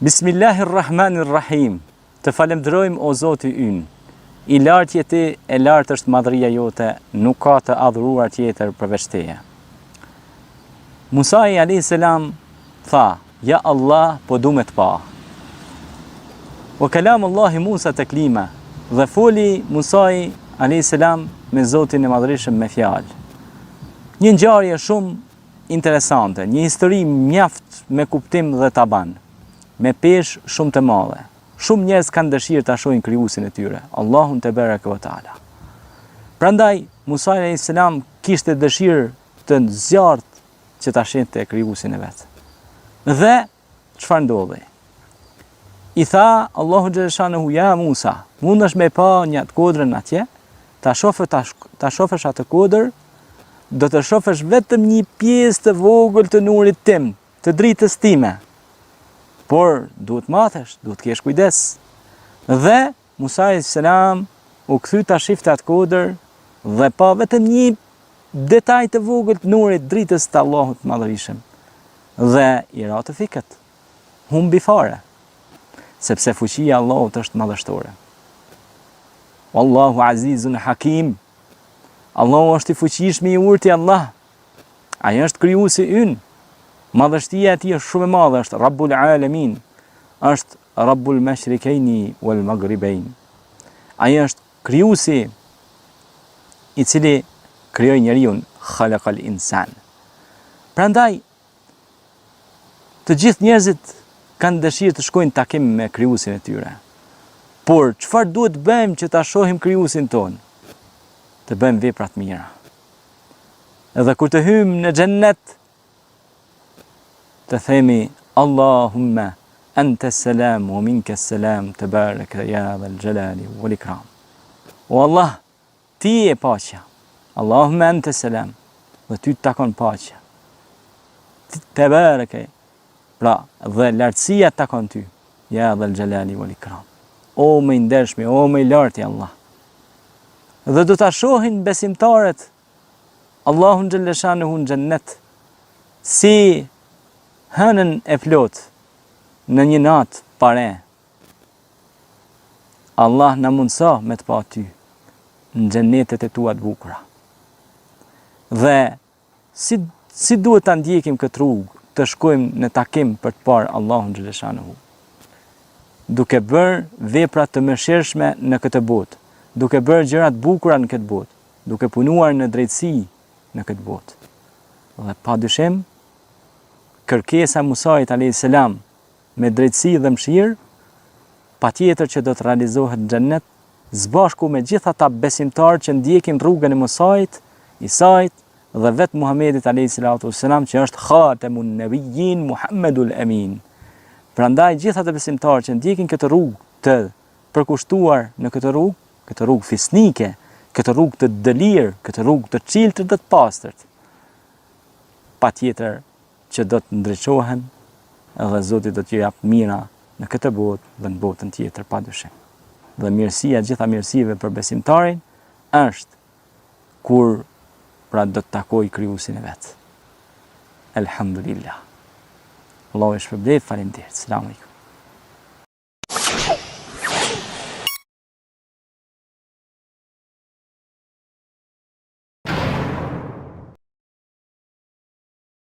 Bismillahirrahmanirrahim. Të falemderojmë o Zoti ynë. I lartë je ti, e lartë është madhëria jote, nuk ka të adhuruar tjetër përveç teje. Musa a.s. tha, ja Allah, po du me të pa. O kalam Allahi Musa të klima, dhe foli Musa a.s. me Zotin e madhërishëm me fjalë. Një ngjarje shumë interesante, një histori mjaft me kuptim dhe taban, me peshë shumë të madhe. Shumë njerëz kanë dëshirë ta shohin krijuesin e tyre, Allahun te bareke ve taala. Prandaj Musa a.s. kishte dëshirë të zjarrt që ta shihte krijuesin e vet. Dhe çfarë ndodhi? I tha Allahu xhaleshanahu, ja Musa, mundesh me pa një atë kodrën atje, ta shohësh atë kodër, do të shohësh vetëm një pjesë të vogël të nurit tim, të dritës time. Por duhet mathesh, duhet kesh kujdes. Dhe Musa a.s. u kthy ta shifte atë kodër dhe pa vetëm një detaj të vogël të nurit dritës të Allahut të madhërisëm. Dhe i ra të fikët, humbi fare, sepse fuqia e Allahut është madhështore. Wallahu azizun hakim. Allahu është i fuqishëm, i urtë i Allah. Ai është krijuesi ynë. Madhështia e tij është shumë e madhe, është Rabbul Alamin, është Rabbul Mashriqaini wal Maghribain. Ai është krijuesi i cili krijoi njeriu, khalaqal insan. Prandaj të gjithë njerëzit kanë dëshirë të shkojnë takim me krijuesin e tyre. Por çfarë duhet të bëjmë që ta shohim krijuesin ton? Të bëjmë vepra të mira. Edhe kur të hyjmë në xhennet, të themi Allahumma anta salam wa minka salam tabaraka ya dhal jalali wal ikram. O Allah, ti je paqja. Allahumma anta salam, dhe ty të takon paqja. Tabaraka, pra dhe lartësia të takon ty. Ya dhal jalali wal ikram. O më i ndershmi, o më i lartë i Allah. Dhe do ta shohin besimtarët Allahun xhaleshanuhu në xhennet si hënën e plot në një natë pare. Allah na mundso me të pa ty në xhennetet e tua të bukura. Dhe si duhet ta ndjekim këtë rrugë, të shkojmë në takim për të parë Allahun xhaleshanuhu? Duke bërë vepra të mëshirshme në këtë botë, duke bërë gjëra të bukura në këtë botë, duke punuar në drejtësi në këtë botë. Dhe padyshim kërkesa e Musait a.s. me drejtësi dhe mëshirë, patjetër që do të realizohet në xhennet, zbashku me gjithë ata besimtarë që ndjekin rrugën e Musait, Isait dhe vetë Muhamedit a.s. që është Khatamun Nabiyyin Muhammedul Amin. Prandaj gjithë ata besimtarë që ndjekin këtë rrugë të përkushtuar në këtë rrugë fisnike, këtë rrugë të dëlirë, këtë rrugë të çiltër dhe të pastërt, patjetër që do të ndriçohen dhe Zoti do t'ju jap mira në këtë botë dhe në botën tjetër padyshim. Dhe mirësia, gjitha mirësive për besimtarin është kur pra do të takoj krijuesin e vet. Elhamdulillah. Allahu e shpërblet, faleminderit. Selam aleikum.